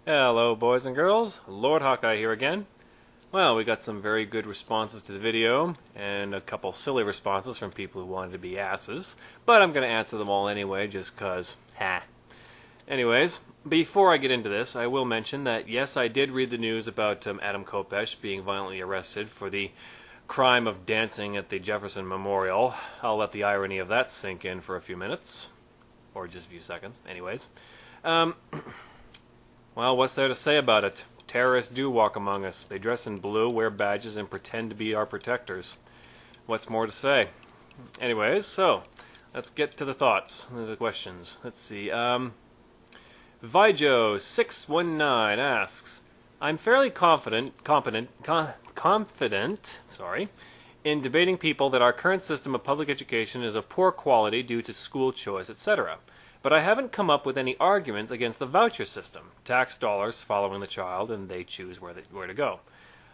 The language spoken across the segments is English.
Hello boys and girls, Lord Hawkeye here again. Well, we got some very good responses to the video, and a couple silly responses from people who wanted to be asses, but I'm going to answer them all anyway, just cause, ha. Anyways, before I get into this, I will mention that yes, I did read the news about Adam Kopesh being violently arrested for the crime of dancing at the Jefferson Memorial. I'll let the irony of that sink in for a few minutes, or just a few seconds, anyways. Well, what's there to say about it? Terrorists do walk among us. They dress in blue, wear badges, and pretend to be our protectors. What's more to say? Anyways, so, let's get to the thoughts, the questions. Let's see, Vijo619 asks, I'm fairly confident, in debating people that our current system of public education is of poor quality due to school choice, etc. But I haven't come up with any arguments against the voucher system, tax dollars following the child and they choose where to go,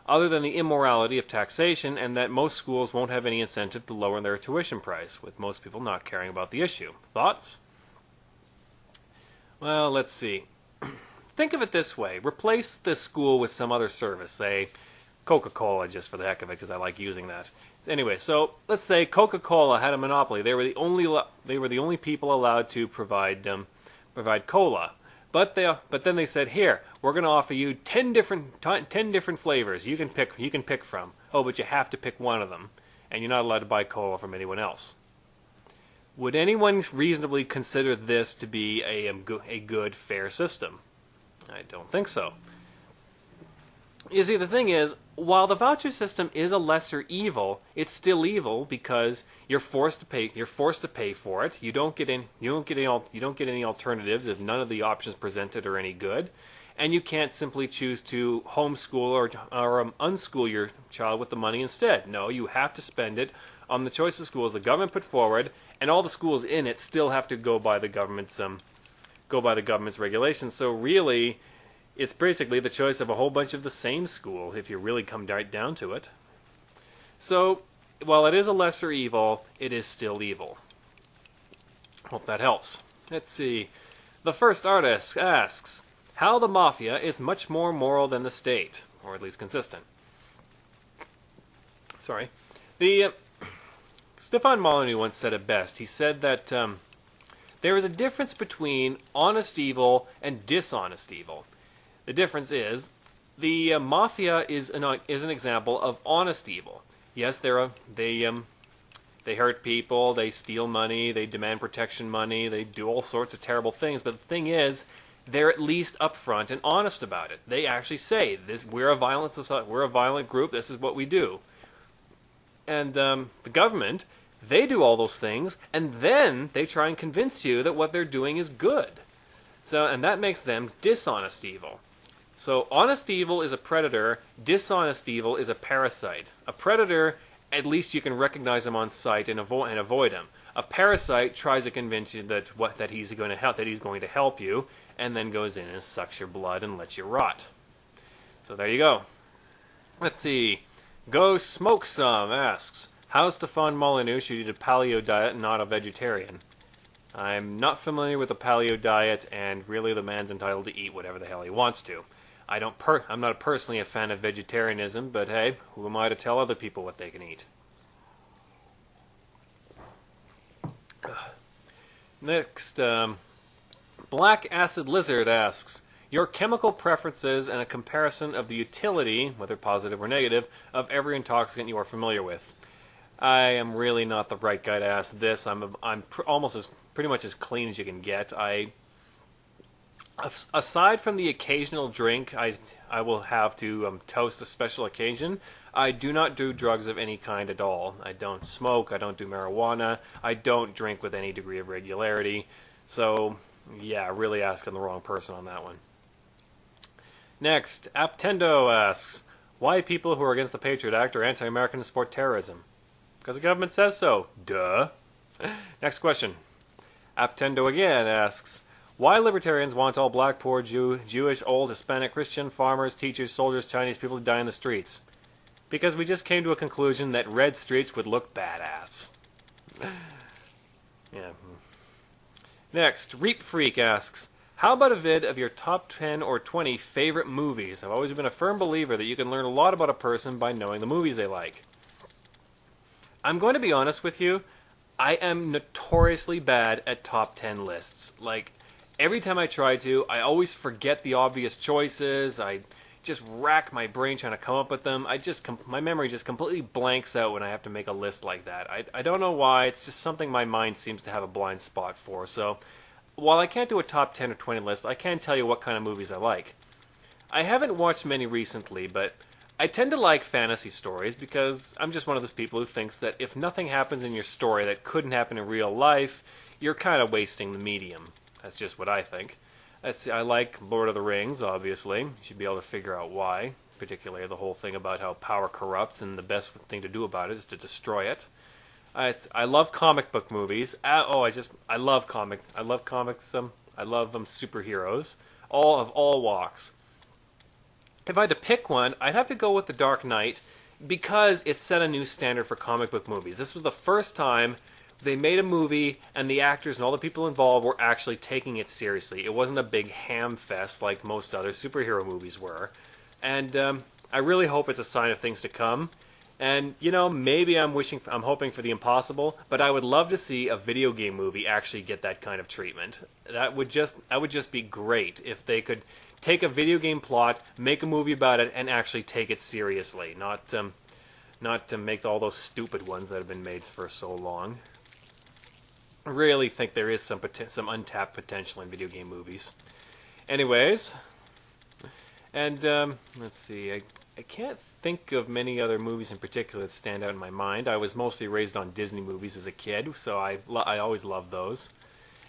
other than the immorality of taxation and that most schools won't have any incentive to lower their tuition price, with most people not caring about the issue. Thoughts? Well, let's see. Think of it this way. Replace the school with some other service, say Coca-Cola, just for the heck of it, because I like using that. Anyway, so let's say Coca-Cola had a monopoly. They were the only people allowed to provide cola. But then they said, here, we're going to offer you 10 different flavors. You can pick from. Oh, but you have to pick one of them, and you're not allowed to buy cola from anyone else. Would anyone reasonably consider this to be a good, fair system? I don't think so. You see, the thing is, while the voucher system is a lesser evil, it's still evil because you're forced to pay. You're forced to pay for it. You don't get any alternatives if none of the options presented are any good, and you can't simply choose to homeschool or unschool your child with the money instead. No, you have to spend it on the choice of schools the government put forward, and all the schools in it still have to go by the government's regulations. So really, it's basically the choice of a whole bunch of the same school, if you really come right down to it. So, while it is a lesser evil, it is still evil. Hope that helps. Let's see. The first artist asks, how the mafia is much more moral than the state, or at least consistent. Sorry. Stefan Molyneux once said it best. He said that there is a difference between honest evil and dishonest evil. The difference is, the mafia is an example of honest evil. Yes, they hurt people, they steal money, they demand protection money, they do all sorts of terrible things. But the thing is, they're at least upfront and honest about it. They actually say, we're a violent society, we're a violent group, this is what we do. And the government, they do all those things, and then they try and convince you that what they're doing is good. And that makes them dishonest evil. So honest evil is a predator, dishonest evil is a parasite. A predator, at least you can recognize him on sight and avoid him. A parasite tries to convince you that he's going to help you, and then goes in and sucks your blood and lets you rot. So there you go. Let's see. Go Smoke Some asks, how Stefan Molyneux should eat a paleo diet, not a vegetarian? I'm not familiar with the paleo diet, and really the man's entitled to eat whatever the hell he wants to. I'm not personally a fan of vegetarianism, but hey, who am I to tell other people what they can eat? Next, Black Acid Lizard asks, your chemical preferences and a comparison of the utility, whether positive or negative, of every intoxicant you are familiar with. I am really not the right guy to ask this. I'm pretty much as clean as you can get. Aside from the occasional drink I will have to toast a special occasion, I do not do drugs of any kind at all. I don't smoke, I don't do marijuana, I don't drink with any degree of regularity. So, yeah, really asking the wrong person on that one. Next, Apptendo asks, why people who are against the Patriot Act are anti-American and support terrorism? Because the government says so. Duh. Next question. Apptendo again asks, why libertarians want all black, poor, Jewish, old, Hispanic, Christian, farmers, teachers, soldiers, Chinese people to die in the streets? Because we just came to a conclusion that red streets would look badass. Yeah. Next, Reap Freak asks, How about a vid of your top 10 or 20 favorite movies? I've always been a firm believer that you can learn a lot about a person by knowing the movies they like. I'm going to be honest with you, I am notoriously bad at top 10 lists. Like, every time I try to, I always forget the obvious choices. I just rack my brain trying to come up with them. My memory just completely blanks out when I have to make a list like that. I don't know why. It's just something my mind seems to have a blind spot for. So, while I can't do a top 10 or 20 list, I can tell you what kind of movies I like. I haven't watched many recently, but I tend to like fantasy stories because I'm just one of those people who thinks that if nothing happens in your story that couldn't happen in real life, you're kind of wasting the medium. That's just what I think. I like Lord of the Rings, obviously. You should be able to figure out why. Particularly the whole thing about how power corrupts and the best thing to do about it is to destroy it. I love comic book movies. I love comics. I love superheroes. All walks. If I had to pick one, I'd have to go with The Dark Knight because it set a new standard for comic book movies. This was the first time they made a movie and the actors and all the people involved were actually taking it seriously. It wasn't a big ham fest like most other superhero movies were. And I really hope it's a sign of things to come. And, maybe I'm hoping for the impossible, but I would love to see a video game movie actually get that kind of treatment. That would just be great if they could take a video game plot, make a movie about it, and actually take it seriously, not to make all those stupid ones that have been made for so long. I really think there is some untapped potential in video game movies. Anyways, and let's see, I can't think of many other movies in particular that stand out in my mind. I was mostly raised on Disney movies as a kid, so I always loved those.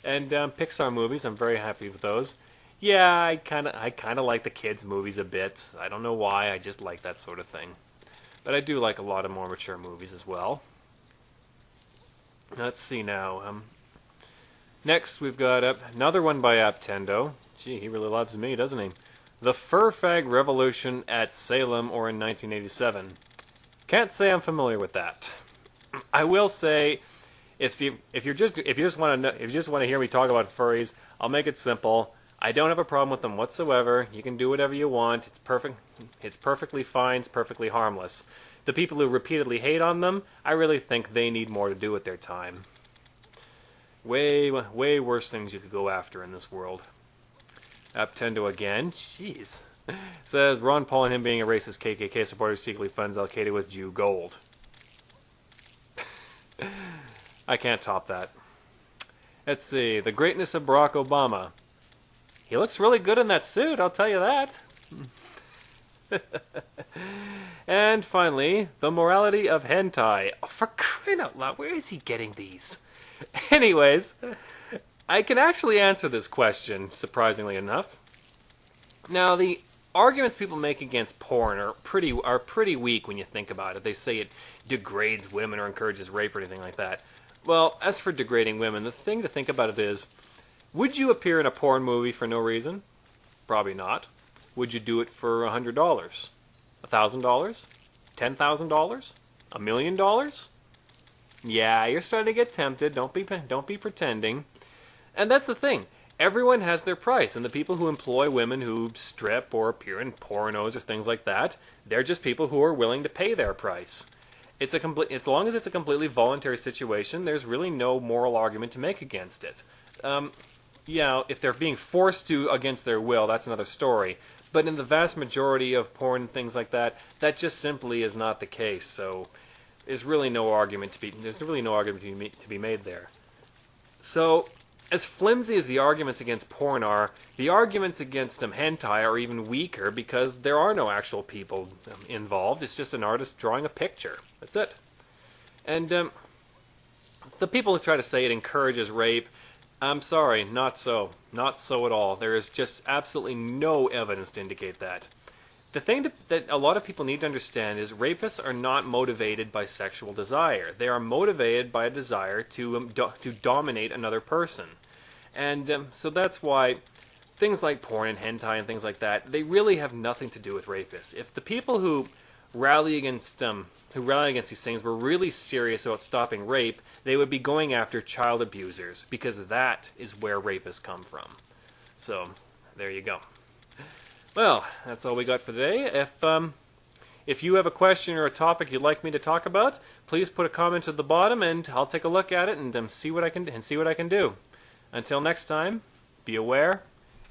And Pixar movies, I'm very happy with those. Yeah, I kind of like the kids' movies a bit. I don't know why, I just like that sort of thing. But I do like a lot of more mature movies as well. Let's see now. Next, we've got another one by Apptendo. Gee, he really loves me, doesn't he? The Fur Fag Revolution at Salem or in 1987. Can't say I'm familiar with that. I will say, if you just want to hear me talk about furries, I'll make it simple. I don't have a problem with them whatsoever. You can do whatever you want. It's perfect. It's perfectly fine. It's perfectly harmless. The people who repeatedly hate on them, I really think they need more to do with their time. Way worse things you could go after in this world. Apptendo again. Jeez. Says Ron Paul and him being a racist KKK supporter secretly funds Al Qaeda with Jew gold. I can't top that. Let's see. The greatness of Barack Obama. He looks really good in that suit, I'll tell you that. And finally, the morality of hentai. Oh, for crying out loud, where is he getting these? Anyways, I can actually answer this question, surprisingly enough. Now, the arguments people make against porn are pretty weak when you think about it. They say it degrades women or encourages rape or anything like that. Well, as for degrading women, the thing to think about it is, would you appear in a porn movie for no reason? Probably not. Would you do it for $100? $1,000? $10,000? $1 million? Yeah, you're starting to get tempted. Don't be pretending. And that's the thing. Everyone has their price, and the people who employ women who strip or appear in pornos or things like that, they're just people who are willing to pay their price. As long as it's a completely voluntary situation, there's really no moral argument to make against it. If they're being forced to against their will, that's another story. But in the vast majority of porn and things like that, that just simply is not the case. So there's really no argument to be made there. So, as flimsy as the arguments against porn are, the arguments against hentai are even weaker because there are no actual people involved. It's just an artist drawing a picture. That's it. And the people who try to say it encourages rape, I'm sorry, not so. Not so at all. There is just absolutely no evidence to indicate that. The thing that a lot of people need to understand is rapists are not motivated by sexual desire. They are motivated by a desire to dominate another person. And so that's why things like porn and hentai and things like that, they really have nothing to do with rapists. If the people who rally against these things were really serious about stopping rape, they would be going after child abusers, because that is where rapists come from. So, there you go. Well, that's all we got for today. If you have a question or a topic you'd like me to talk about, please put a comment at the bottom, and I'll take a look at it and see what I can do. Until next time, be aware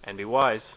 and be wise.